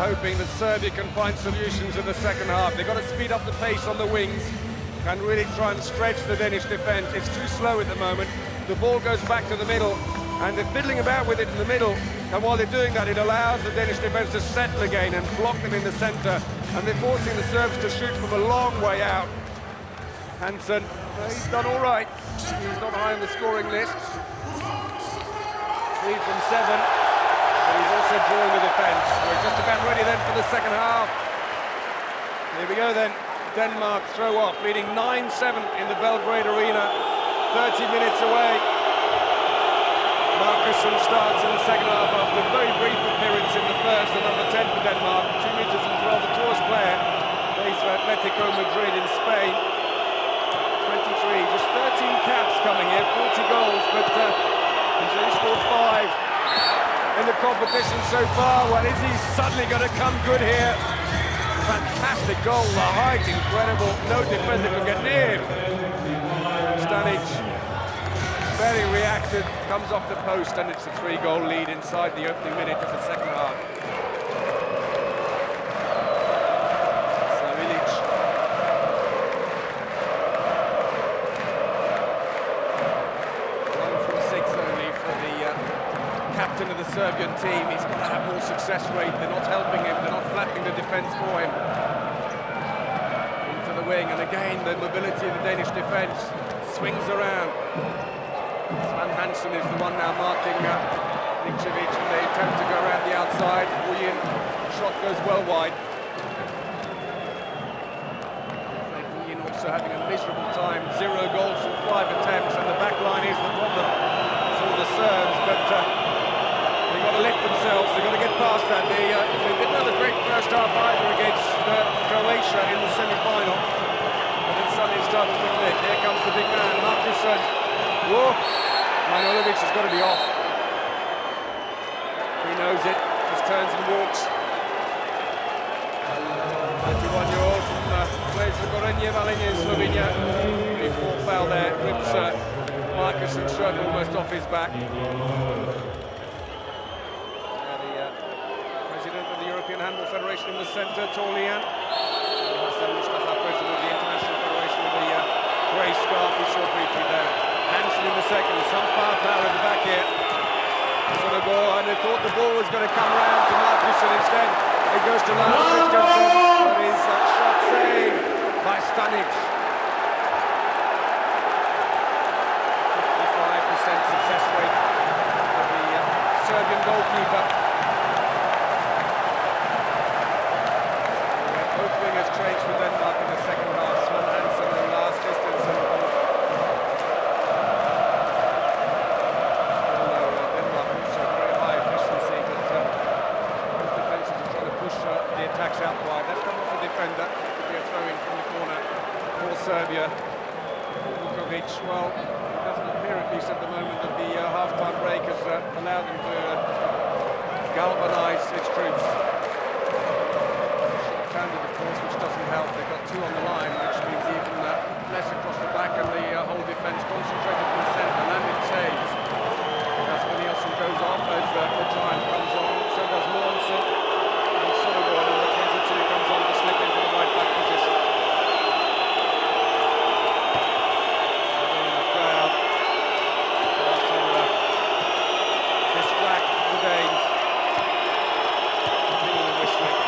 hoping that Serbia can find solutions in the second half. They've got to speed up the pace on the wings and really try and stretch the Danish defence. It's too slow at the moment. The ball goes back to the middle, and they're fiddling about with it in the middle, and while they're doing that, it allows the Danish defence to settle again and block them in the centre, and they're forcing the Serbs to shoot from a long way out. Hansen, he's done all right. He's not high on the scoring list. 3 from 7, but he's also drawing the defence. We're just about ready then for the second half. Here we go then. Denmark throw off, leading 9-7 in the Belgrade Arena. 30 minutes away. Markussen starts in the second half after a very brief appearance in the first, the number 10 for Denmark. 2 meters and 12, the tallest player. Plays for Atletico Madrid in Spain. 23, just 13 caps coming here, 40 goals, but he's only scored 5 in the competition so far. Well, is he suddenly going to come good here? Fantastic goal, the height incredible, no defender could get near him. Stanic, very reactive, comes off the post, and it's a 3-goal lead inside the opening minute of the second half. Captain of the Serbian team, he's got to have more success rate. They're not helping him, they're not flattening the defence for him. Into the wing, and again the mobility of the Danish defence swings around. Sven Hansen is the one now marking Nikčević, and they attempt to go around the outside. William, shot goes well wide. William also having a miserable time, 0 goals from 5 attempts, and the back line is the problem for the Serbs, but they've got to lift themselves, they've got to get past that. They didn't have a great first half either against Croatia in the semi-final, but then suddenly it started to click. Here comes the big man, Markussen. Whoa! Manojlović has got to be off. He knows it, just turns and walks. 21-year-old plays for Gorenje Velenje in Slovenia. 3-4 foul there, rips Markussen shirt almost off his back. Handball Federation in the centre, Torlian. Mustafa, president of the International Federation with the grey scarf, we saw briefly there. Hansen in the second, some firepower in the back here. Sort of goal, and they thought the ball was going to come round to Markussen. Instead, it goes to Lars Christiansen, but his shot saved by Stanic. 55% success rate of the Serbian goalkeeper. Changed for Denmark in the second half. Sven Hansen and Lars Christiansen. Denmark also very high efficiency, but both defences are trying to push the attacks out wide. That's come off the defender. It could be a throw-in from the corner for Serbia. Vukovic, well, it doesn't appear, at least at the moment, that the half-time break has allowed them to galvanise its troops. Of course, which doesn't help. They've got 2 on the line, which means even less across the back, and the whole defence concentrated in the centre. Landing saves. Kasper Nielsen goes off as the giant comes on. So does Mortensen. And Søndergaard, number 22, comes on to slip into the right back position. The crowd to distract the Danes. Continuing whistling.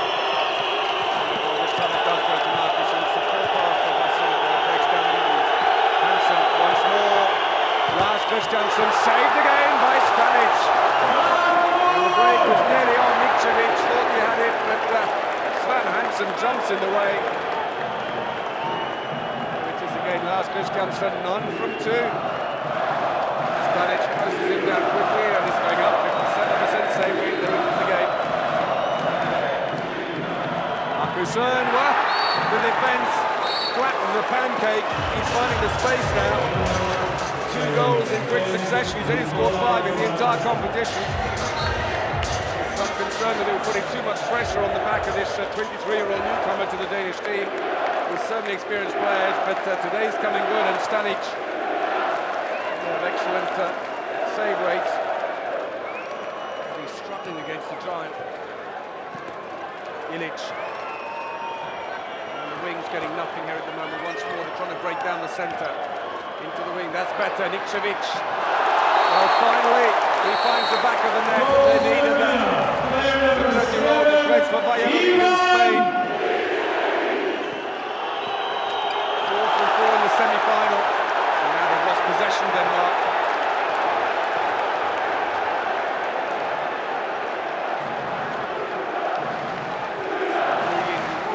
Christiansen saved again by Stanic. The break was nearly on. Nikčević thought he had it, but Sven Hansen jumps in the way. Which is again Lars Christiansen, none from 2. Stanic closes him down quickly, and it's going up. 57% save rate. There it is again. Markussen, well, the defence flat as a pancake. He's finding the space now. 2 goals in quick succession. He's only scored 5 in the entire competition. There's some concern that they were putting too much pressure on the back of this 23-year-old newcomer to the Danish team. With so many experienced players, but today's coming good, and Stanic have excellent save rates. He's struggling against the giant. Ilic. And the wing's getting nothing here at the moment. Once more, they're trying to break down the centre. Into the wing, that's better, Nikčević. Well, finally, he finds the back of the net. They needed that. The 30-year-old who plays for Bayern in Spain. 4-4 in the semi-final. And now they've lost possession, Denmark.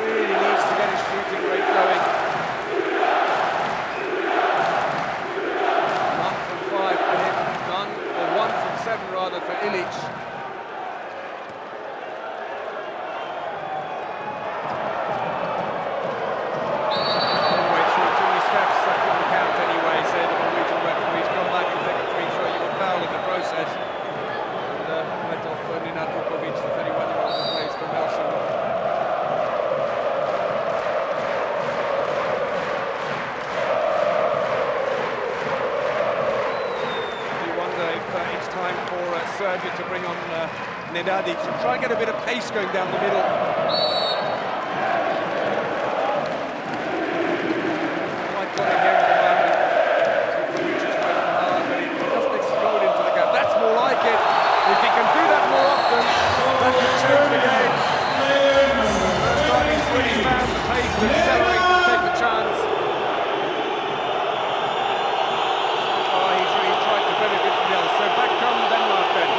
Really needs to get his shooting rate going. 1 from 5 for him, none, or 1 from 7 rather for Ilic. Serbia to bring on Nenadic and try and get a bit of pace going down the middle. Quite got it here at the moment. He's just working hard, but it doesn't explode into the gap. That's more like it. If he can do that more often, that could change the game. First time he's really found the pace to accelerate and take the chance. So far he's really tried to benefit from the others. So back come Denmark then.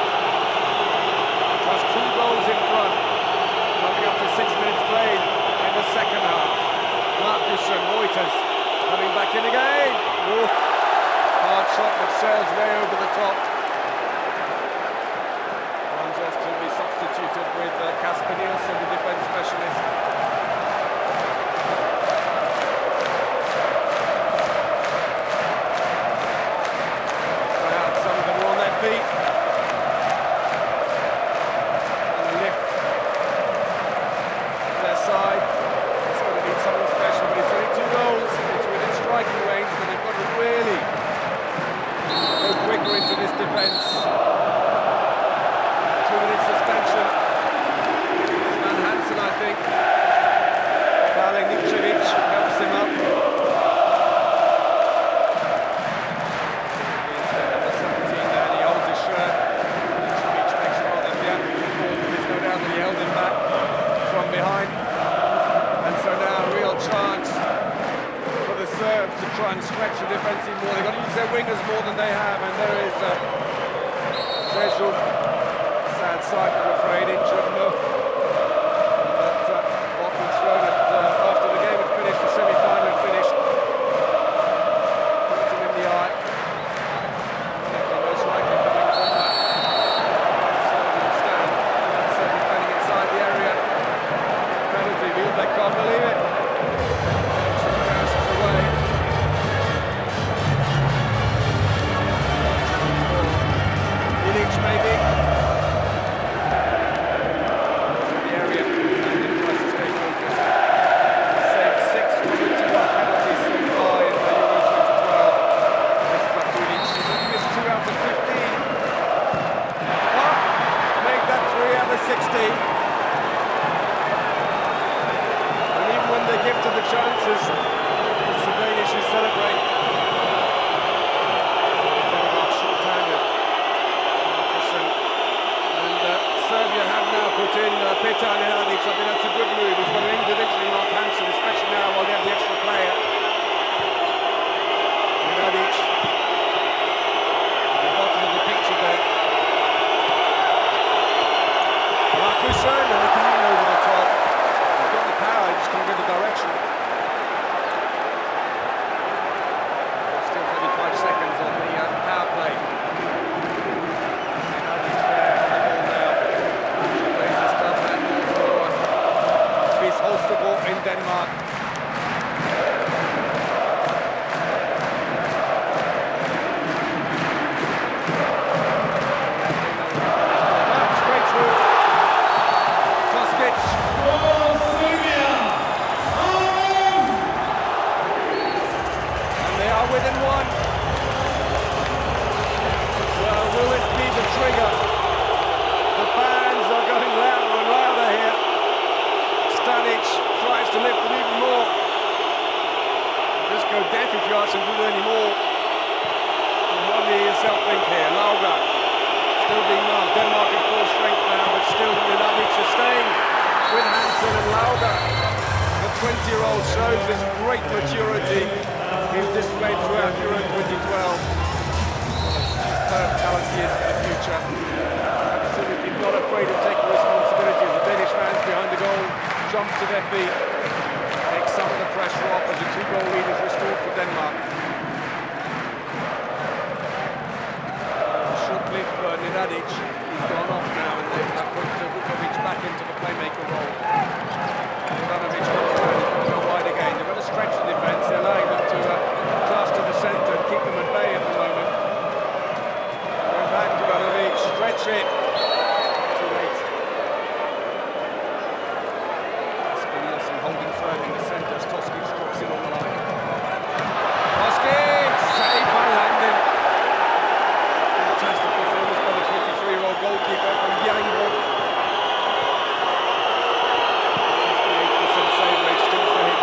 Just 2 goals in front. Coming up to 6 minutes played in the second half. Marcus and Reuters coming back in again. Ooh. Hard shot that sails way over the top. Runs off to be substituted with Kasper Nielsen, the defence specialist. Some of them are on their feet. Side. It's going to need something special, but it's only 2 goals. It's within striking range, but they've got to really go quicker into this defence. 2-minute suspension. Sven Hansen, I think. Fouling Nikčević helps him up. He's number 17 there, and he holds his shirt. Nikčević makes sure that the action there's no doubt that he held him back from behind. So now a real chance for the Serbs to try and stretch the defence even more. They've got to use their wingers more than they have, and there is Žežul. Sad sight, I'm afraid, injured. No. But Botman's thrown it after the game had finished, the semi-final had finished. Puts him in the eye. Most likely coming from that. Serbian stand. That's defending inside the area. Penalty, they can't believe it. Crashes away. Ilic maybe. The area, and then tries to stay focused. Saved 6 from 21 penalties so far in the Euro 2012. This is up to Ilic. He's only missed 2 out of 15. But make that 3 out of 16. When they give to the chances, it's the Danish who celebrate. Denmark short-handed. And Serbia have now put in Petar Nenadic. I think that's a good move. He's got an individually marked Hansen, especially now while they have the extra player. Nenadic. At the bottom of the picture there. Marcus and he can in over the top. Power, he just can't get the direction. Still 35 seconds on the power play. Nenadic there on the ball now. Plays his stuff and Chris Holstebro in Denmark. Straight through. Just to lift it even more. Just go deaf if you ask him to do any more. What do you yourself think here? Lauga still being marked. Denmark at full strength now, but still Miladic is staying with Hansen and Lauga. The 20-year-old shows this great maturity he's displayed throughout Euro 2012. Superb talent he is for the future. Absolutely not afraid of taking responsibility as the Danish fans behind the goal jump to their feet, take some of the pressure off as the 2-goal lead is restored for Denmark. Short blip for Miladic, he's gone off now and they've put Vukovic back into the playmaker role. Ivanovic comes around, he's going to go wide again. They're going to stretch the defence, they're allowing them to pass to the centre and keep them at bay at the moment. Going back to Ivanovic, stretch it. Too late. Nielsen holding firm in the centre as Toskic drops in on the line. Toskic! Saved by Landon. Fantastic performance by the 23-year-old goalkeeper from Bjerringbro. 58% save rate still for him.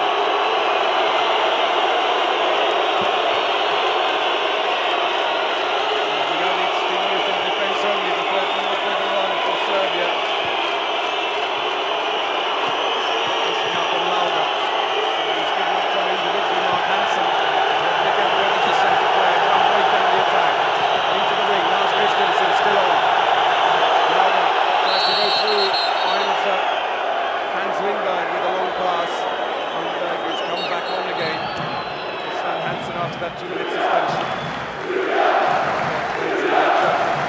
Miladic being used in defence only, the third line for Serbia. Pushing up on Lauga. So he's given up some individual Mark Hansen. Pick up where there's a centre player, try and break down the attack. Into the wing, Lars Christensen still on. Lauga tries to go through, finds Hans Lindberg with a long pass. Lindberg has come back on again. It's Van Hansen after that 2-minute suspension.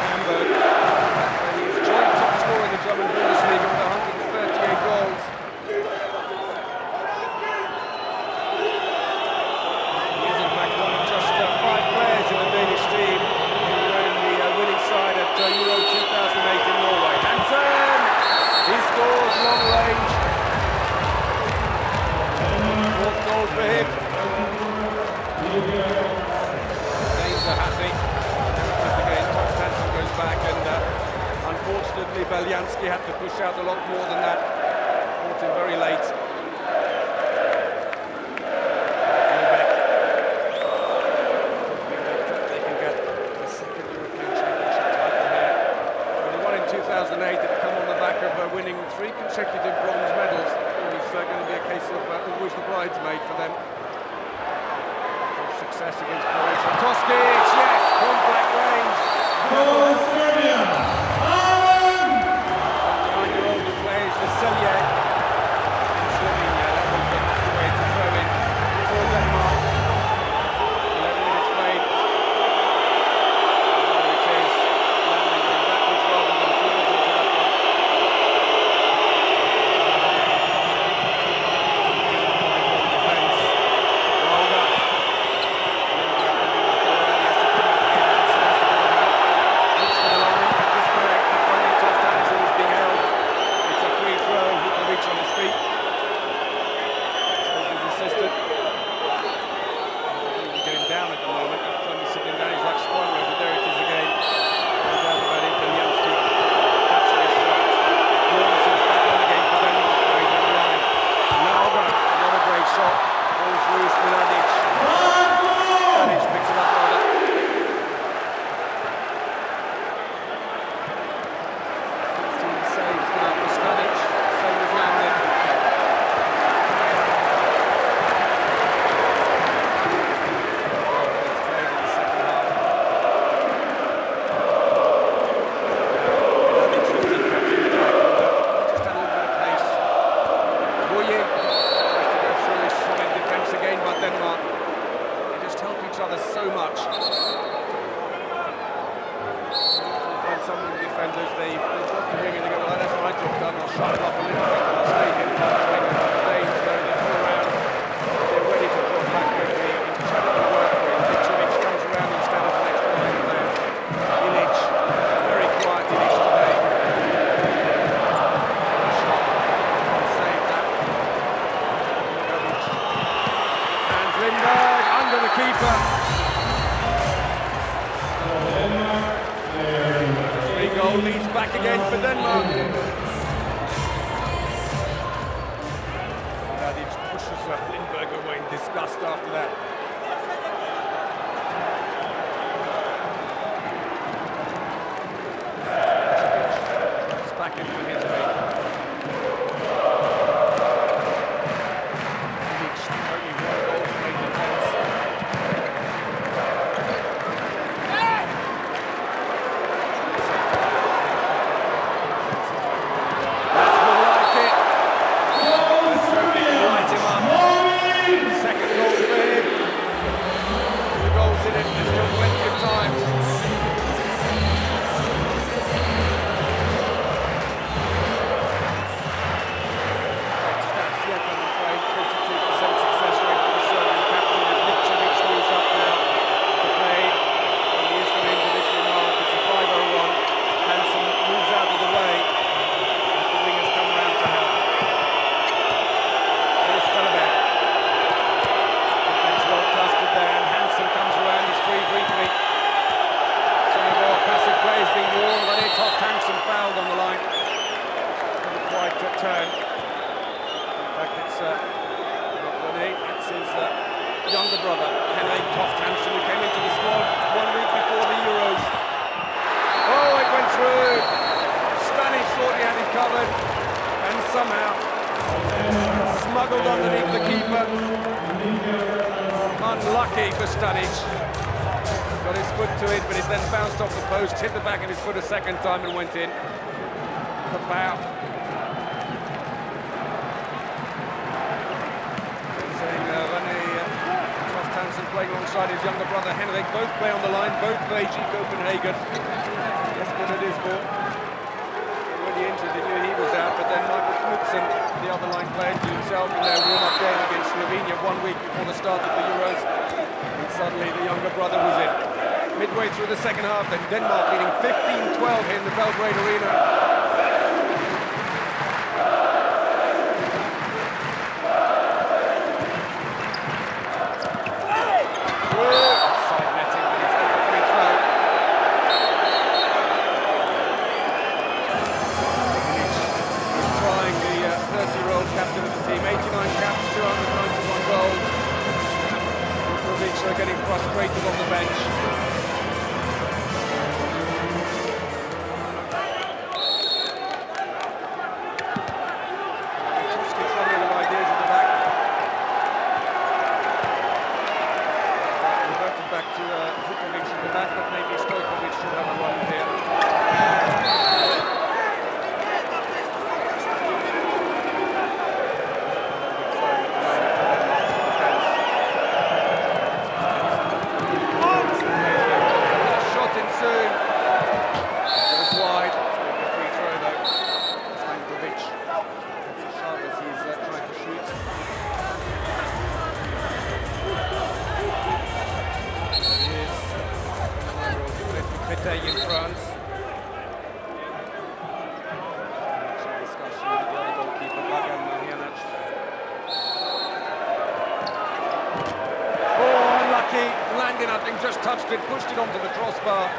Hamburg. He's joint top scorer in the German Bundesliga with 138 goals. He is in fact one of just 5 players in the Danish team who were in the winning side at Euro 2008 in Norway. Hansen! He scores long range. Fourth goal for him. Danes are happy. Once again, Thomas Hansen goes back and unfortunately Beljanski had to push out a lot more than that. Caught him very late. They can get the second European Championship title here. Well, they won in 2008, it come on the back of winning 3 consecutive bronze medals. It was going to be a case of who was the bridesmaid for them. Success against Croatia. Toskic, yes, from back range. Goal Serbia! 9-year-old who plays for Selje. Slovenia, that was the way to throw in for Denmark. 11 minutes played. It is landing going backwards rather than forwards into that one. Defence. Lauga. On his feet. So his assistant. He's going down at the moment. He's only sitting down. He's like spoiling over. There it is again. Goes down about it. Beljanski capturing his shot. Mortensen's back on again for Denmark. Now he's on the line. Lauga, another great shot. Falls loose. Miladic. Miladic picks it up rather. 15 saves now for Stanic. Same as Landon. It's played in the second half. Miladic should be capturing the track and just had a little bit of pace. Boye tries to go through his solid defence again by Denmark. They just help each other so much. Find some of the defenders, they drop the ring and they go, well, that's my job done, I'll shut it up a little bit and I'll stay here. They come around, they're ready to drop back quickly, incredible work rate. Mitrovic comes around instead of the next player there. Ilic, very quiet Ilic today. Shot, save that. Hans Lindberg, under the keeper. Goal leads back again for Denmark. Miladic Lindbergh away in disgust after that. It's back into his way. Only one goal to make defence. That's more like it. Let's hope he can light him up. Second goal for him. 2 goals in it, there's still plenty of time. Stats yet, I'm afraid. 22% success rate for the Serbian captain as Nikčević moves up now to play on the Eastern individual mark. It's a 5-0-1. Hansen moves out of the way. The wingers come round to help. Here's Spelleback. Defence well clustered there, and Hansen comes around. He's free briefly. Sonneborg, passive play is being warned, but it's off. Hansen fouled on the line. Didn't quite turn. In fact, it's not René, it's his younger brother, Henrik Toft Hansen, who came into the squad 1 week before the Euros. Oh, it went through. Stanic thought he had it covered, and somehow smuggled underneath the keeper. Unlucky for Stanic. Got his foot to it, but it then bounced off the post, hit the back of his foot a second time and went in. Kapau. Saying René Toft Hansen playing alongside his younger brother Henrik. Both play on the line, both for AG Copenhagen. Jesper Nordisborg. Already injured, he knew he was out, but then Michael Knudsen, the other line player, to himself in their warm-up game against Slovenia 1 week before the start of the Euros. And suddenly the younger brother was in. Midway through the second half, then Denmark leading 15-12 here in the Belgrade Arena. Side netting, but he's got the free throw. He's trying, the 30-year-old captain of the team, 89 caps, 291 goals. Are getting frustrated on the bench. Just gets running of ideas at the back. Reverted back to Vukovic at the back, but maybe Stojkovic should have a run here. In France. Discussion with the other goalkeeper, Bagan Marjanac. Oh, unlucky. Landing, I think, just touched it, pushed it onto the crossbar,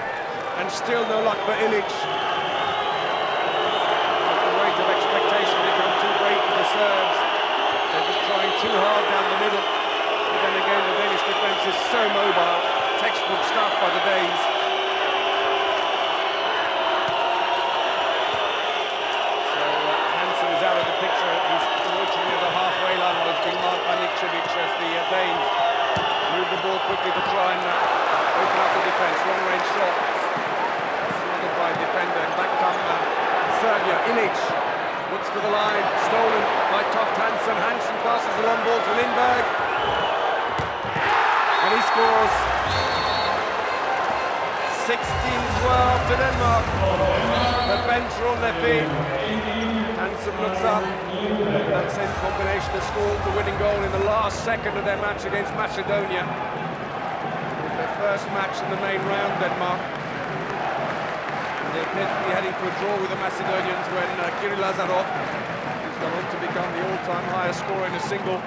and still no luck for Ilic. The weight of expectation become too great for the Serbs. They're just trying too hard down the middle. But then again, the Danish defence is so mobile. Textbook stuff by the Danes. Out of the picture, he's approaching near the halfway line, but it's been marked by Nikčević as the Danes move the ball quickly to try and open up the defence. Long-range shot, smothered by a defender, and back come Serbia. Ilic looks for the line, stolen by Toft Hansen. Hansen passes the long ball to Lindbergh, and he scores. 16-12 to Denmark. The bench are on their feet. Hansen looks up. That same combination has scored the winning goal in the last second of their match against Macedonia. Their first match in the main round, Denmark. And they appear to be heading for a draw with the Macedonians when Kirill Lazarov, who's gone on to become the all-time highest scorer in a single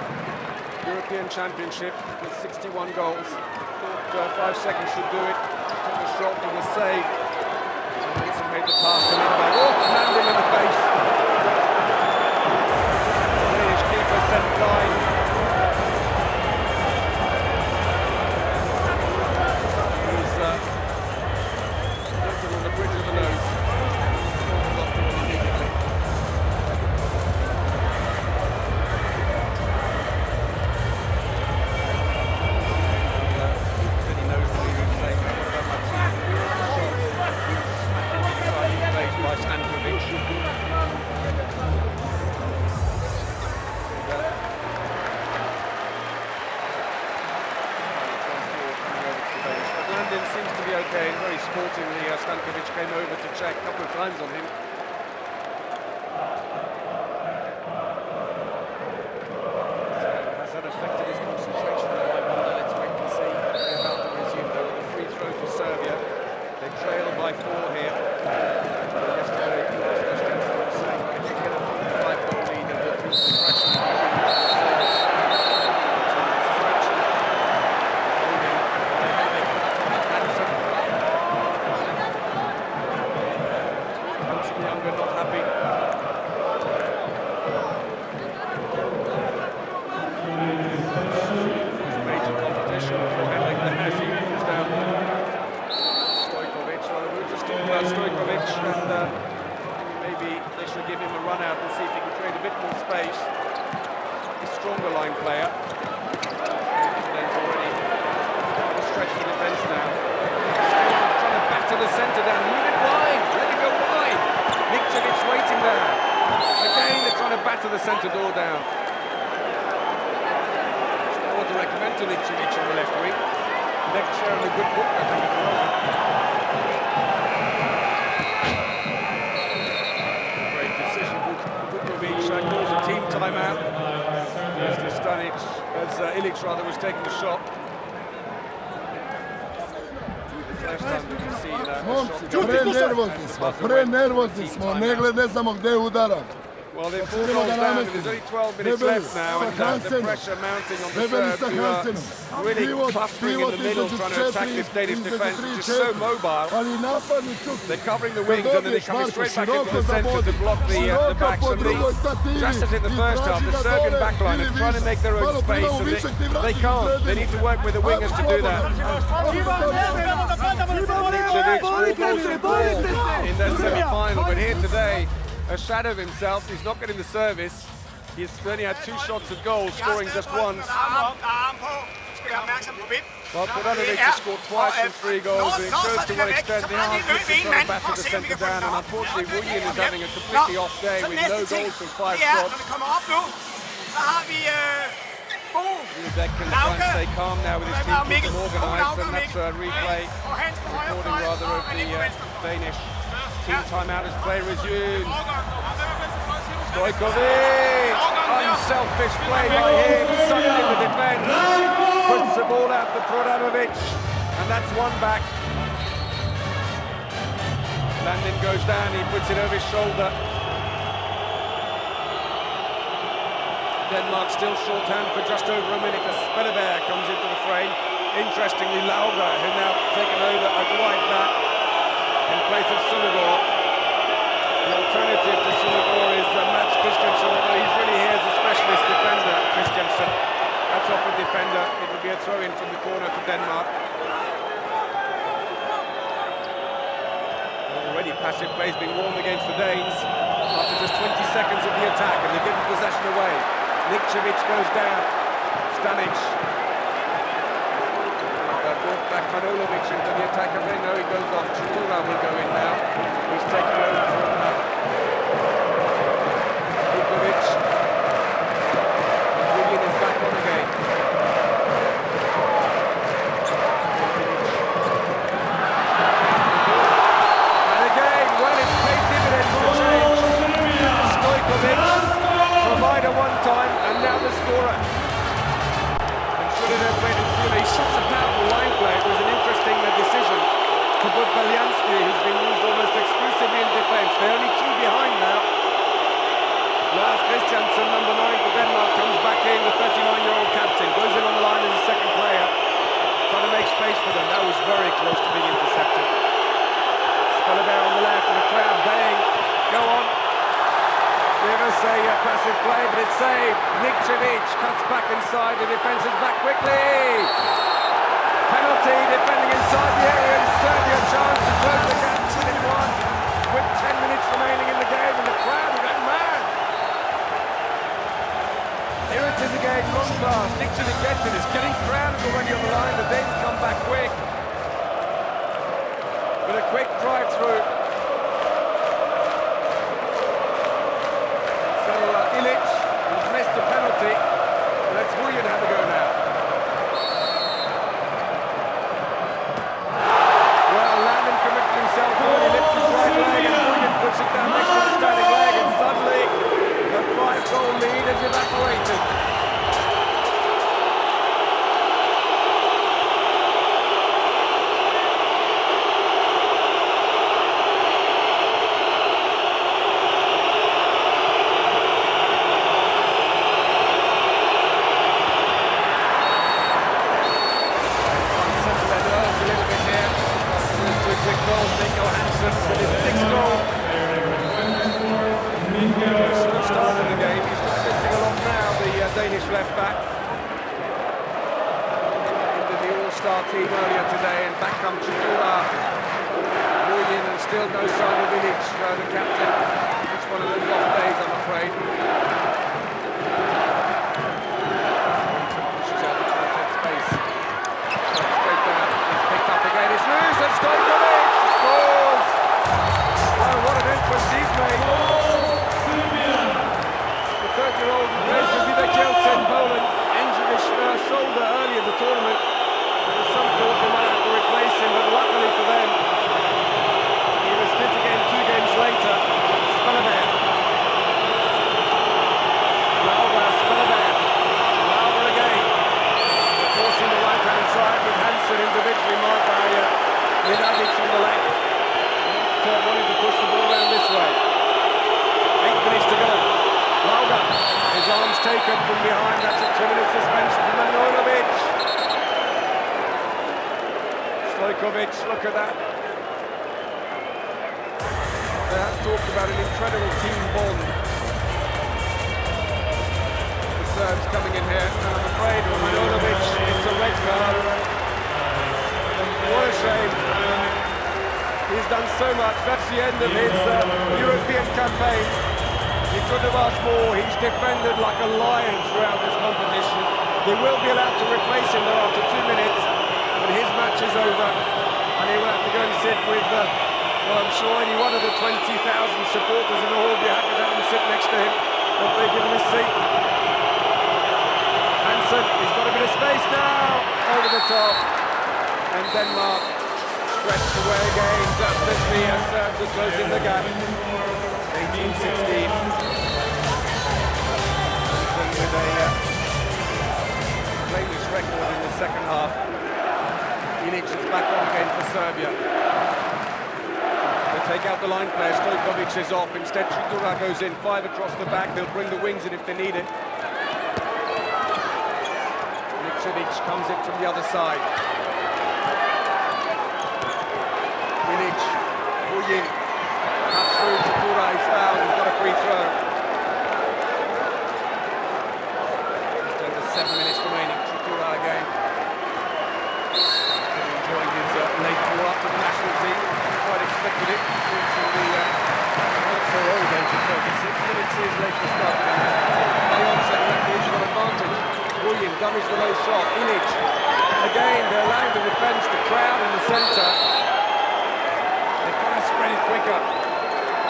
European Championship with 61 goals. Thought 5 seconds should do it. Took a shot and was saved. Hansen made the pass to Lindbergh. Oh, landed him in the face. The Danish keeper sent line. again, very sportingly, Stankovic came over to check a couple of times on him. So has that affected his concentration? I wonder. Let's wait and see. They're about to resume though with a free throw for Serbia. They trail by 4 here. Yesterday, Christiansen was saying if you get a 5-goal lead, then we'll feel the pressure. Not happy. Major competition for handling the hash. He falls down. Stojkovic. Well, we were just talking about Stojkovic, and maybe they should give him a run out and see if he can create a bit more space. He's a stronger line player. He's already stretched the defence now. Still trying to batter the centre down. Move it wide. Let it go wide. Nikčević waiting there. Again, they're trying to batter the centre door down. Just what to recommend to Nikčević on the left wing. Lecture and a good book, I think, at the moment. Great decision. Vukovic calls a team timeout. As Stanic, Ilić rather, was taking the shot. Prenervozni smo, ne znamo gdje udaram. Well, they're 4 goals down, and there's only 12 minutes left now, and the pressure mounting on the Serbs, who are really clustering in the middle, trying to attack this Danish defence, which is so mobile. They're covering the wings, and then they're coming straight back into the centre to block the backs. And just as in the first half, the Serbian backline are trying to make their own space, and they can't. They need to work with the wingers to do that. In their semi-final, but here today, a shadow of himself. He's not getting the service. He's only had 2 shots at goal, scoring just once. Well, Podanovic has scored twice from 3 goals, and it shows to what extent the Arms are trying to batter the centre down, and unfortunately Willian is having a completely off day with no goals from 5 shots. Udek can try and stay calm now with his team keeping organised, and that's a replay recording rather of the Danish team timeout as play resumes. Stojkovic! Unselfish play by him, sucked in the defence, puts the ball out to Podanovic, and that's 1 back. Landin goes down, he puts it over his shoulder. Denmark still shorthand for just over a minute as Spelleberg comes into the frame. Interestingly, Lauga, who now taken over at right back in place of Sunagor. The alternative to Sunagor is Mats Christiansen, although he's really here as a specialist defender, Christiansen. That's off the defender. It will be a throw-in from the corner for Denmark. Already passive play has been warned against the Danes after just 20 seconds of the attack, and they're giving possession away. Nikčević goes down. Stanic. Brought back Manojlovic into the attack. I think no, he goes off. Chmura will go in now. He's taken over from Vukovic. Willian is back on again. And again, well, it's paid dividends for change. Stojkovic, provider one time, and now the scorer. And should it have went and seen such a powerful line play, it was an interesting decision to put Beljanski, who's been used almost exclusively in defence. They're only 2 behind now. Lars Christiansen, number 9 for Denmark, comes back in, the 39-year-old captain, goes in on the line as a second player, trying to make space for them. That was very close to being intercepted. Spelleberg on the left, and the crowd baying, go on. Give us a passive play, but it's saved. Nikčević cuts back inside, the defence is back quickly. Penalty, defending inside the area, and Serbia chance to close the gap within 1 with 10 minutes remaining in the game, and the crowd are going mad. Here it is again, long pass. Nikčević gets it, it's getting crowded already on the line, the Danes come back quick. With a quick drive through. Ilić, who's missed a penalty. Let's Willian have a go now. Well, evaporated. Danish left back into the all-star team earlier today, and back comes Chikura, Willian, and still no sign of Ilic, the captain. It's one of those off days, I'm afraid. Pushes out the content space. Straight down. It's picked up again. It's loose, and Stojkovic scores! Oh, what an entrance he's made! The 30-year-old plays for Vida Kielce in Poland, injured his shoulder early in the tournament. There was some thought they might have to replace him, but luckily for them, he was fit again 2 games later. Spelleman. Lauber again. Forcing the right-hand side with Hansen individually marked by Vidadic on the left. Wanting to push the ball around this way. 8 minutes to go. Lauber, his arms taken from behind. That's a 2-minute suspension for Manojlovic. Stojkovic, look at that. They have talked about an incredible team bond. The Serbs coming in here, and I'm afraid for Manojlovic, it's a red card. What a shame. He's done so much. That's the end of his European campaign. He couldn't have asked more. He's defended like a lion throughout this competition. They will be allowed to replace him though after 2 minutes, but his match is over, and he will have to go and sit with, well, I'm sure any one of the 20,000 supporters in the hall will be happy to have him sit next to him. Hopefully give him a seat. Hansen, he's got a bit of space now, over the top, and Denmark stretched away again, just as the Serbs are closing the gap. 18-16. With a blameless record in the second half. Ilic is back on again for Serbia. They take out the line player, Stojkovic is off. Instead, Chikura goes in, 5 across the back. They'll bring the wings in if they need it. Nikčević comes in from the other side. Ilic, Willian. Cut through, Chikura is fouled, he's got a free throw. Just over 7 minutes remaining, Chikura again. Enjoying his late war up to the national team. Quite expected it. So early game for 36 minutes is late to start the national team. Leon said referee's got advantage. Willian dummies the low shot. Ilic. Again, they're allowing the defence to crowd in the centre. They've got to spread it quicker.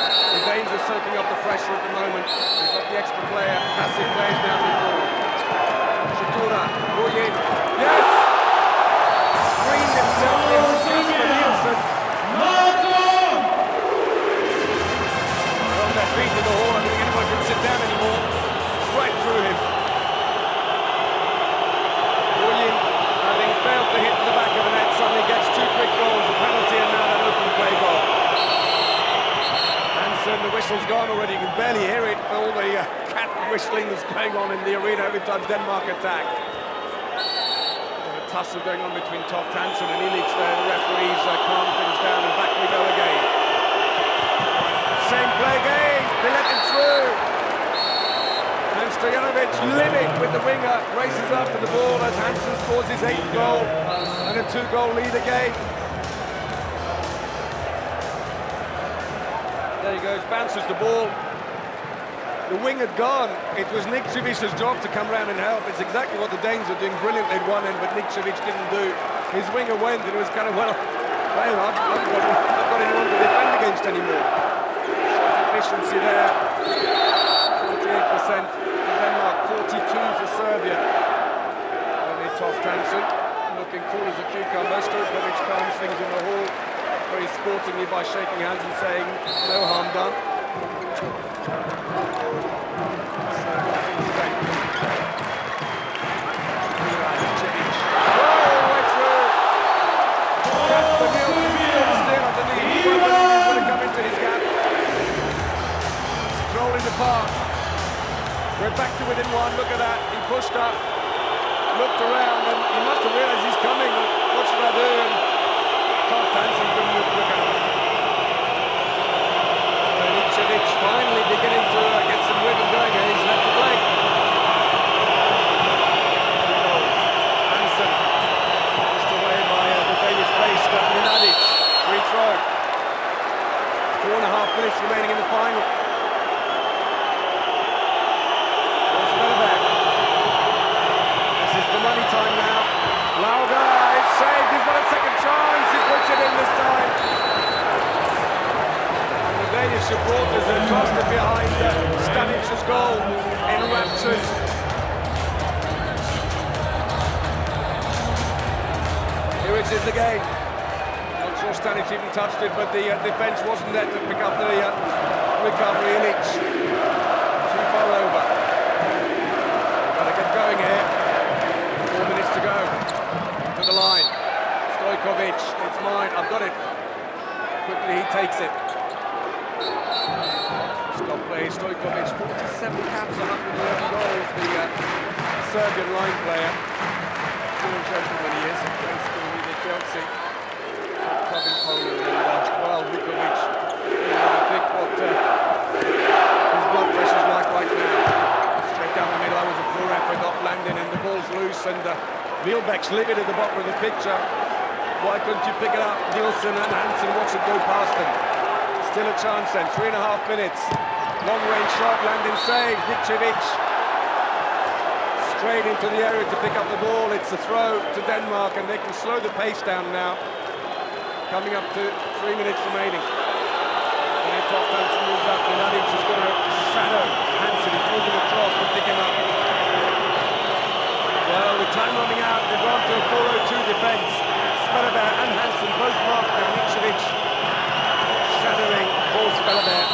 The Danes are soaking up the pressure at the moment. They've got the extra player, passive plays down the ball. Chikura, Willian, yes! Screened himself in just for Nielsen. On their feet in the hall, I don't think anyone can sit down anymore. Right through him. Willian, having failed to hit the back of the net, suddenly gets 2 quick goals, a penalty and now an open play goal. The whistle's gone already, you can barely hear it, all the cat whistling that's going on in the arena every time Denmark attack. A tussle going on between Toft Hansen and Ilic there, the referees calm things down, and back we go again. Same play again, they let him through. And Stojanovic limit with the winger, races after the ball as Hansen scores his 8th goal, and a 2-goal lead again. There he goes, bounces the ball. The wing had gone. It was Nikčević's job to come round and help. It's exactly what the Danes were doing brilliantly at one end, but Nikčević didn't do. His winger went, and it was kind of, well, I've got anyone to defend against anymore. Efficiency there. 48% for Denmark, 42 for Serbia. Only Toft Hansen looking cool as a cucumber. Stojkovic calms things in the hall very sportingly by shaking hands and saying no harm done. So, within one. Look at that. He pushed up, looked around, and he must have realised he's coming. What should I do? And tough Hansen couldn't look enough. Milicevic finally beginning to get some rhythm going here. He's left the play. Hansen pushed away by the Danish-based Minadic. Free throw. 4.5 minutes remaining in the final. This is the money time now. Lauga, it's saved. He's got a second chance. He puts it in this time. And the Danish supporters are clustered behind Stanic's goal in raptures. Here it is again. Not sure Stanic even touched it, but the defence wasn't there to pick up the recovery. Ilic too far over. Got to get going here. 4 minutes to go. To the line. Stojkovic, it's mine. I've got it. Quickly he takes it. Stop play. Stojkovic, 47 caps, 111 goals. The Serbian line player. Still a gentleman he is. Plays still with Chelsea. Club in Poland. And well, Vukovic. I think what his blood pressure's like right now. Straight down the middle. That was a poor effort off Landin, and the ball's loose. And Wielbeck's livid at the bottom of the picture. Why couldn't you pick it up? Nielsen and Hansen watch it go past them. Still a chance then. 3.5 minutes. Long range shot. Landin saves. Milicevic straight into the area to pick up the ball. It's a throw to Denmark, and they can slow the pace down now. Coming up to 3 minutes remaining. And Toft Hansen moves up. Minadic is going to shadow Hansen. He's moving across to pick him up. Well, with time running out, they've gone to a 4-0-2 defence. Spelleberg and Hansen both marked now. Milicevic shadowing Paul Spelleberg.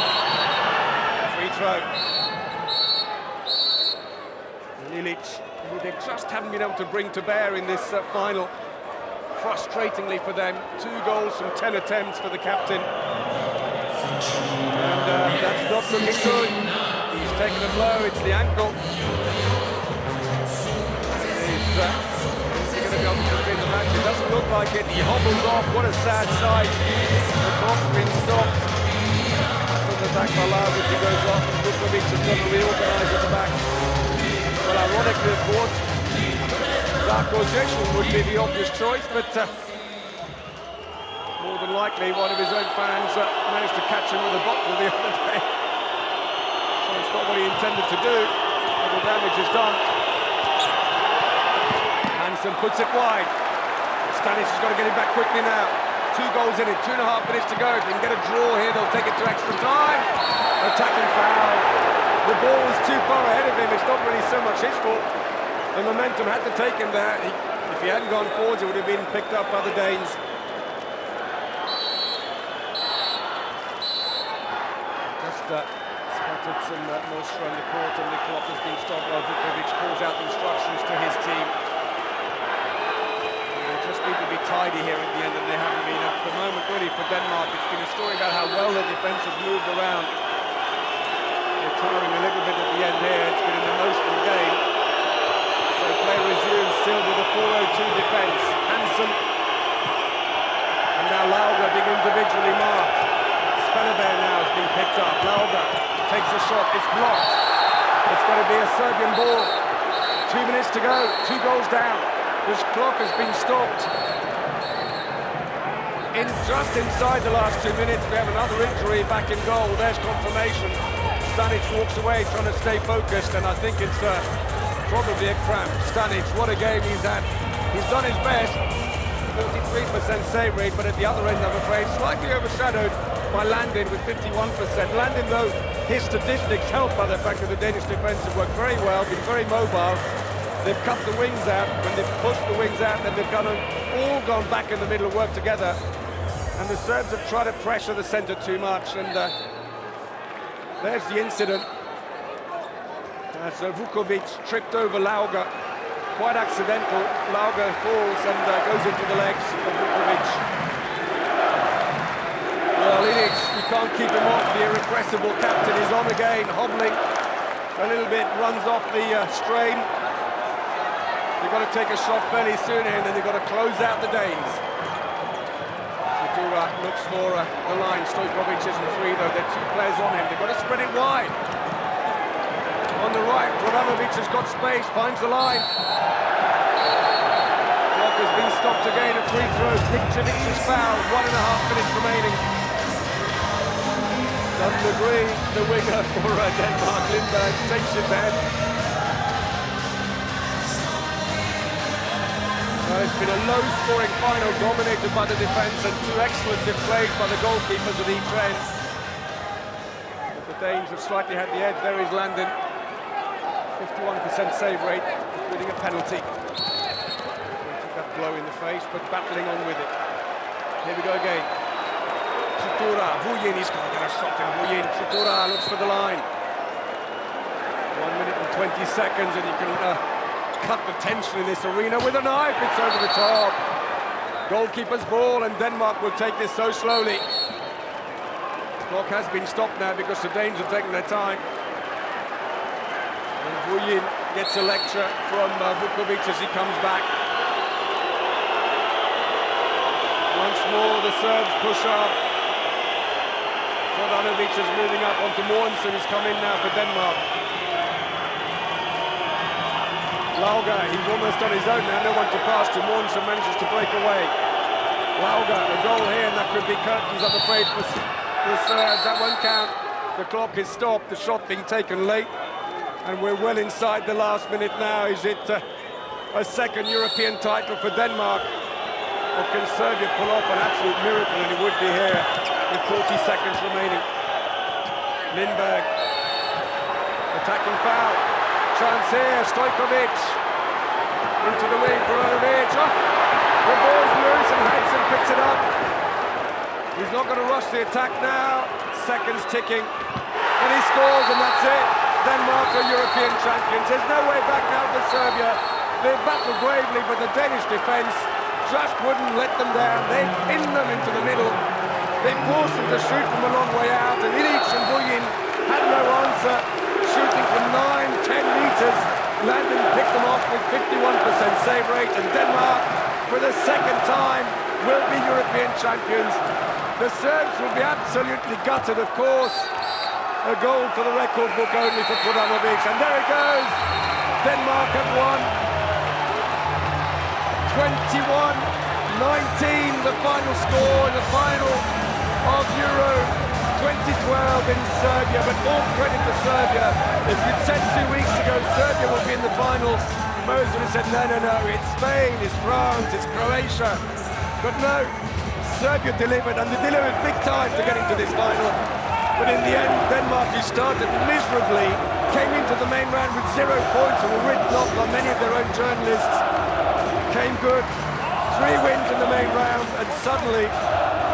Free throw. Ilic, who they just haven't been able to bring to bear in this final. Frustratingly for them, 2 goals from 10 attempts for the captain. And that's not looking good. He's taken a blow, it's the ankle. He's going to be able to win the match. It doesn't look like it. He hobbles off. What a sad sight. The clock's been stopped. From the back by Lauga as he goes off, and Vukovic has got to reorganise at the back. Well, ironically, of course, Darko Jekyll would be the obvious choice, but more than likely one of his own fans managed to catch him with a bottle the other day. So it's not what he intended to do, but the damage is done. Hansen puts it wide. Stanic has got to get it back quickly now. 2 goals in it, 2.5 minutes to go. If they can get a draw here, they'll take it to extra time. Attacking foul. The ball was too far ahead of him. It's not really so much his fault. The momentum had to take him there. If he hadn't gone forwards, it would have been picked up by the Danes. Just spotted some moisture on the court, and the clock has been stopped while Vukovic calls out instructions to his team. And they just need to be tidy here at the end, and they haven't been at the moment really for Denmark. It's been a story about how well the defence has moved around. They're tiring a little bit at the end here. It's been an emotional game. So play resumes still with a 4-0-2 defence. Hansen. And now Lauga being individually marked. Spelleberg now has been picked up. Lauga takes a shot. It's blocked. It's going to be a Serbian ball. 2 minutes to go. 2 goals down. This clock has been stopped. Just inside the last 2 minutes, we have another injury back in goal. There's confirmation. Stanic walks away trying to stay focused, and I think it's probably a cramp. Stanic, what a game he's had. He's done his best. 43% save rate, but at the other end, I'm afraid, slightly overshadowed by Landin with 51%. Landin, though, his statistics helped by the fact that the Danish defence have worked very well, been very mobile. They've cut the wings out. When they've pushed the wings out, then they've all gone back in the middle and worked together. And the Serbs have tried to pressure the centre too much, and there's the incident. So Vukovic tripped over Lauga, quite accidental. Lauga falls and goes into the legs of Vukovic. Well, Ilic, you can't keep him off. The irrepressible captain is on again, hobbling. a little bit, runs off the strain. They've got to take a shot fairly soon here, and then they've got to close out the Danes. Dura looks for the line. Stojkovic isn't free though, there are two players on him. They've got to spread it wide. On the right, Brodanovic has got space, finds the line. Clock has been stopped again, a free throw. Nikčević's foul, 1.5 minutes remaining. Doesn't agree, the winger for Denmark, Lindberg, takes it then. It's been a low-scoring final dominated by the defence and two excellent plays by the goalkeepers at each end. But the Danes have slightly had the edge. There is Landon. 51% save rate, including a penalty. Took that blow in the face, but battling on with it. Here we go again. Tritura, Vuyin, he's got to get a shot in. Vuyin, Tritura looks for the line. 1 minute and 20 seconds, and you can cut the tension in this arena with a knife. It's over the top. Goalkeeper's ball, and Denmark will take this so slowly. Clock has been stopped now because the Danes are taking their time. And Vuyin gets a lecture from Vukovic as he comes back. Once more the Serbs push up. Brodanovic is moving up onto Mogensen, who's come in now for Denmark. Lauga, he's almost on his own now, no one to pass to. Mogensen manages to break away. Lauga, a goal here, and that could be curtains, I'm afraid, for the Serbs. That won't count. The clock is stopped, the shot being taken late, and we're well inside the last minute now. Is it a second European title for Denmark? Or can Serbia pull off an absolute miracle, and it would be here with 40 seconds remaining. Lindberg, attacking foul. Chance here, Stojkovic. Into the wing, Brodanovic. Oh, the ball's loose and Hansen picks it up. He's not going to rush the attack now. Seconds ticking. And he scores, and that's it. Denmark are European champions. There's no way back now for Serbia. They battled bravely, but the Danish defence just wouldn't let them down. They pinned them into the middle. They forced them to shoot from a long way out, and Ilic and Vuyin had no answer. Shooting from 9-10 metres. Landon picked them off with 51% save rate, and Denmark, for the second time, will be European champions. The Serbs will be absolutely gutted, of course. A goal for the record book only for Brodanovic, and there it goes. Denmark have won. 21-19, the final score in the final of Euro 2012 in Serbia, but all credit to Serbia. If you'd said 2 weeks ago Serbia will be in the final, most would have said no, it's Spain, it's France, it's Croatia. But no, Serbia delivered, and they delivered big time to get into this final. But in the end, Denmark, who started miserably, came into the main round with 0 points and were written off by many of their own journalists. Came good, 3 wins in the main round, and suddenly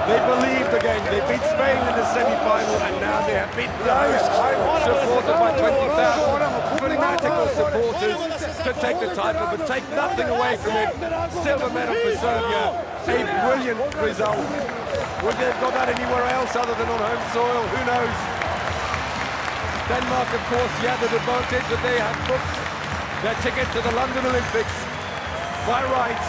they believed again. They beat Spain in the semi-final, and now they have beaten the host, supported by 20,000 fanatical supporters to take the title, but take nothing away from it. Silver medal for Serbia, a brilliant result. Would they have got that anywhere else other than on home soil? Who knows? Denmark, of course, the added advantage that they had booked their ticket to the London Olympics by rights.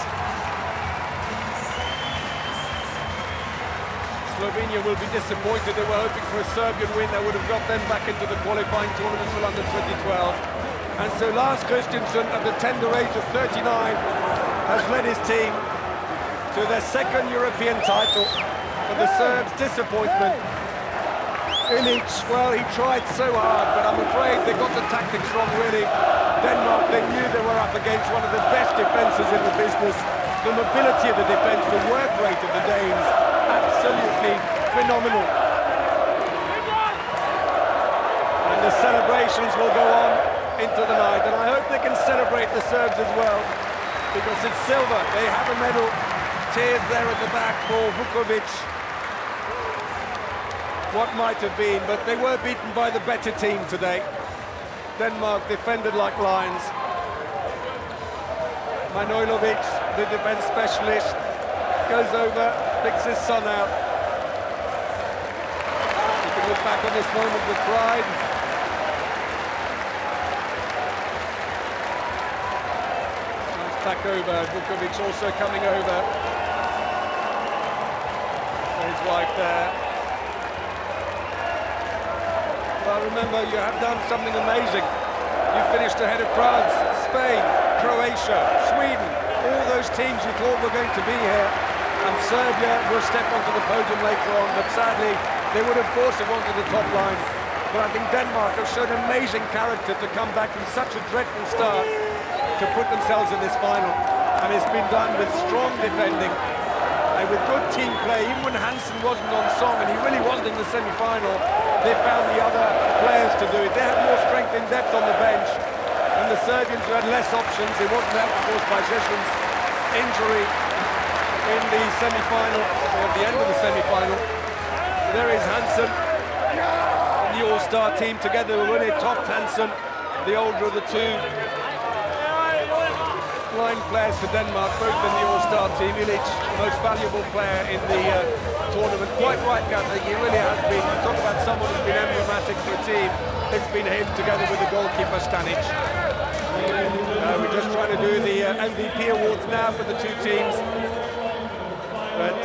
Slovenia will be disappointed. They were hoping for a Serbian win that would have got them back into the qualifying tournament for London 2012. And so Lars Christensen, at the tender age of 39, has led his team to their second European title. For the Serbs, disappointment. Ilic, well, he tried so hard, but I'm afraid they got the tactics wrong, really. Denmark, they knew they were up against one of the best defences in the business. The mobility of the defence, the work rate of the Danes, absolutely phenomenal. And the celebrations will go on into the night, and I hope they can celebrate the Serbs as well, because it's silver. They have a medal. Tears there at the back for Vukovic. What might have been, but they were beaten by the better team today. Denmark defended like lions. Manojlovic, the defence specialist, goes over, picks his son out. You can look back on this moment with pride. attack over. Vukovic also coming over. His wife there. Well, remember, you have done something amazing. You finished ahead of France, Spain, Croatia, Sweden, all those teams you thought were going to be here. And Serbia will step onto the podium later on, but sadly, they would of course have wanted the top line. But I think Denmark have shown amazing character to come back from such a dreadful start to put themselves in this final. And it's been done with strong defending and with good team play. Even when Hansen wasn't on song, and he really wasn't in the semi-final, they found the other players to do it. They had more strength in depth on the bench, and the Serbians who had less options. It wasn't that, of course, by Željin's injury in the semi-final, or at the end of the semi-final. There is Hansen, the all-star team together when it topped Hansen, the older of the two line players for Denmark, both in the all-star team. Ilic, the most valuable player in the tournament. Quite right, Gaza, he really has been. Talk about someone who's been emblematic for a team. It's been him together with the goalkeeper Stanic. We're just trying to do the MVP awards now for the two teams. But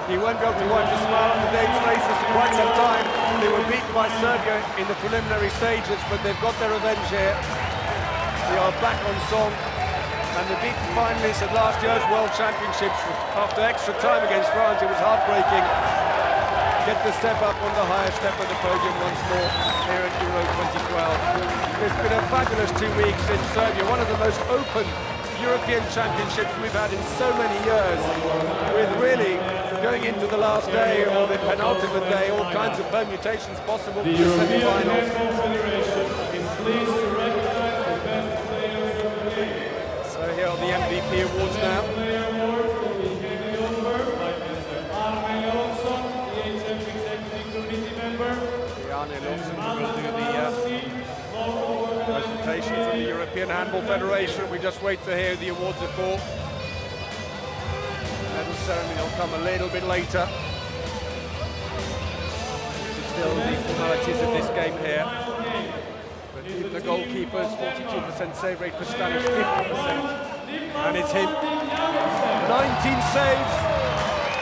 he won't be able to wipe a smile on the Danes' faces for quite some time. They were beaten by Serbia in the preliminary stages, but they've got their revenge here. They are back on song, and the beaten finalists at last year's World Championships. After extra time against France, it was heartbreaking. Get the step up on the highest step of the podium once more here at Euro 2012. It's been a fabulous 2 weeks in Serbia, one of the most open European Championships we've had in so many years, with really going into the last day or the penultimate day, all kinds of permutations possible for the semi-finals. So here are the MVP awards now. Arne Lawson will do the presentation from the European Handball Federation. We just wait to hear the awards are for. Medal ceremony will come a little bit later. Still the formalities of this game here. But even the goalkeepers, 42% save rate for Stanic, 50%. And it's him. 19 saves,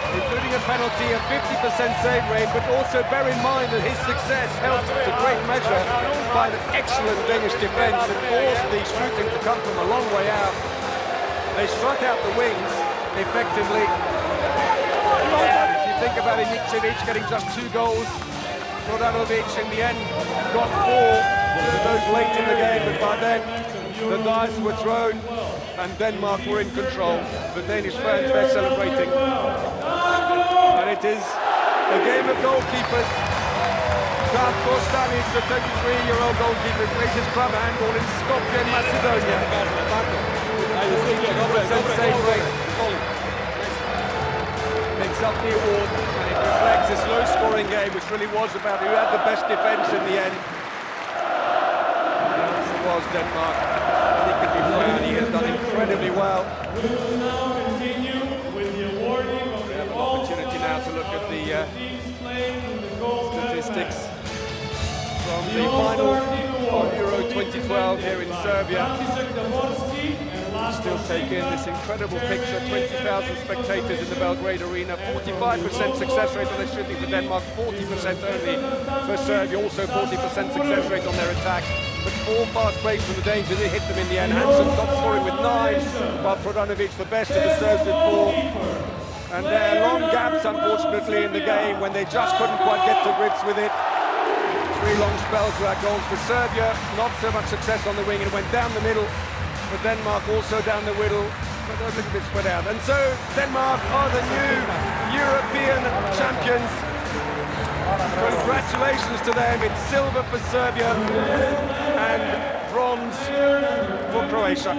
including a penalty, a 50% save rate, but also bear in mind that his success helped to great measure by the excellent Danish defence and forced the shooting to come from a long way out. They struck out the wings effectively. If you think about it, Nikčević getting just 2 goals, Prodanovic in the end got 4, 2 of those late in the game, but by then the dice were thrown and Denmark were in control. The Danish fans, they're celebrating. And it is a game of goalkeepers. Darko Stanic, the 33-year-old goalkeeper, plays his club handball in Skopje, Macedonia. 50% save rate. Picks up the award, and it reflects this low-scoring game, which really was about who had the best defence in the end. And it was Denmark. He could be proud, and he has done incredibly well. We will now continue with the awarding of the goals. Opportunity now to look at the statistics from the final of Euro 2012 here in Serbia. Still take in this incredible picture, 20,000 spectators in the Belgrade Arena, 45% success rate on their shooting for Denmark, 40% only for Serbia, also 40% success rate on their attack. But 4 fast breaks from the Danes, they hit them in the end. Hansen top scoring with 9, while Prodanovic, the best of the Serbs, with 4. And there are long gaps, unfortunately, in the game when they just couldn't quite get to grips with it. 3 long spells without goals for Serbia, not so much success on the wing, and it went down the middle. For Denmark, also down the middle, but a little bit spread out. And so Denmark are the new European champions. Congratulations to them. It's silver for Serbia and bronze for Croatia.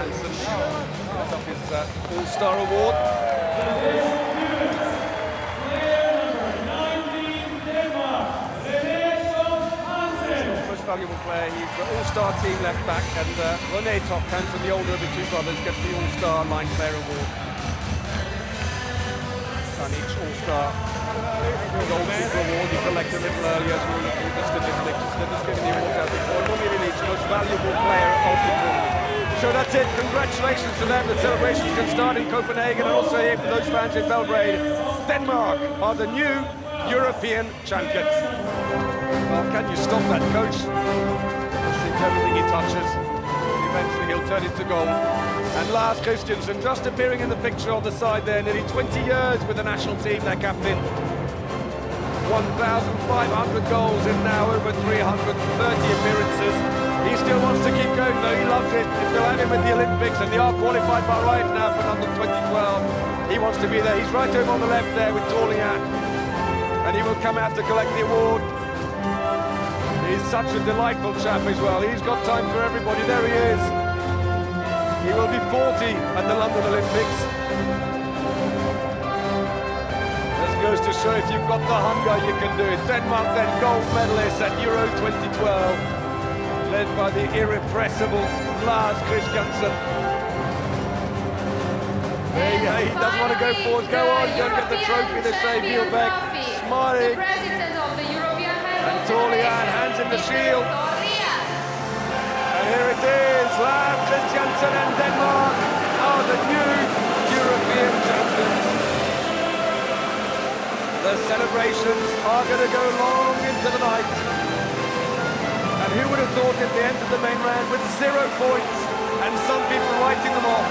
Hansen gets up his All-Star Award. valuable player. He's the all-star team left back, and René Tophansen, the older of the two brothers, gets the all-star line player award. And each all-star goalkeeper award you collect a little earlier as we were looking at the statistics. They're just giving the awards out before. Normally each most valuable player of the tournament. So that's it. Congratulations to them. The celebrations can start in Copenhagen, and also here for those fans in Belgrade. Denmark are the new European champions. Well, can you stop that, coach? I think everything he touches, eventually he'll turn into goal. And Lars Christiansen just appearing in the picture on the side there, nearly 20 years with the national team, their captain. 1,500 goals in now, over 330 appearances. He still wants to keep going though, he loves it. If they'll have him at the Olympics, and they are qualified by right now for London 2012, he wants to be there. He's right over on the left there with Torlian, and he will come out to collect the award. He's such a delightful chap as well. He's got time for everybody. There he is. He will be 40 at the London Olympics. This goes to show if you've got the hunger, you can do it. Denmark then gold medalists at Euro 2012. Led by the irrepressible Lars Christiansen. He doesn't want to go forwards. Go on, go and get the trophy. They say Wielbeck, smiling. And Torlian, hands in the shield. And here it is, Lars Christiansen and Denmark are the new European champions. The celebrations are going to go long into the night. And who would have thought at the end of the main round with 0 points and some people writing them off.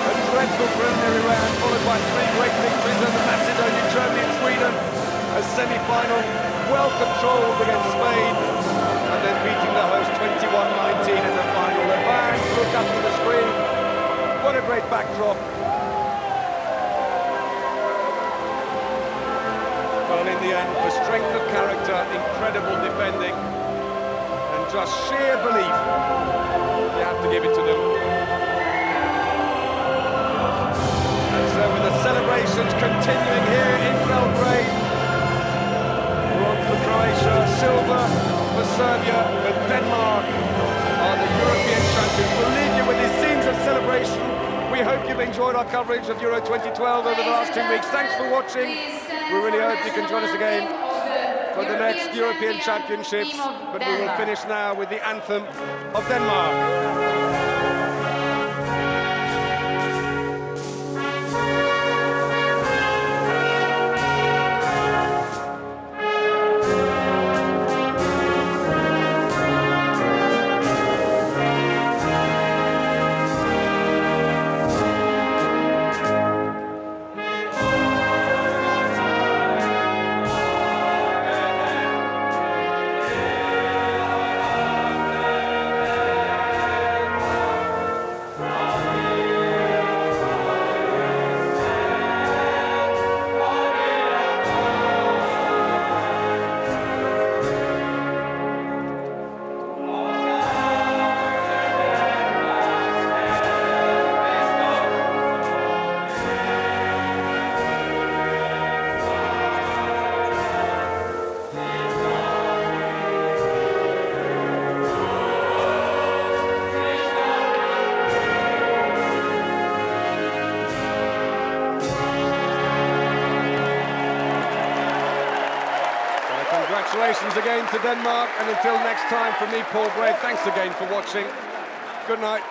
A dreadful preliminary round followed by 3 great victories over Macedonia, Germany and Sweden. A semi-final well controlled against Spain, and then beating the host 21-19 in the final. The fans look up to the screen. What a great backdrop. Well, in the end, for strength of character, incredible defending, and just sheer belief, you have to give it to them. And so with the celebrations continuing here in Belgrade, bronze for Croatia, silver for Serbia, but Denmark are the European champions. We'll leave you with these scenes of celebration. We hope you've enjoyed our coverage of Euro 2012 over the last 2 weeks. Thanks for watching. We really hope you can join us again for the next European Championships. But we will finish now with the anthem of Denmark. Congratulations again to Denmark, and until next time from me, Paul Gray, thanks again for watching. Good night.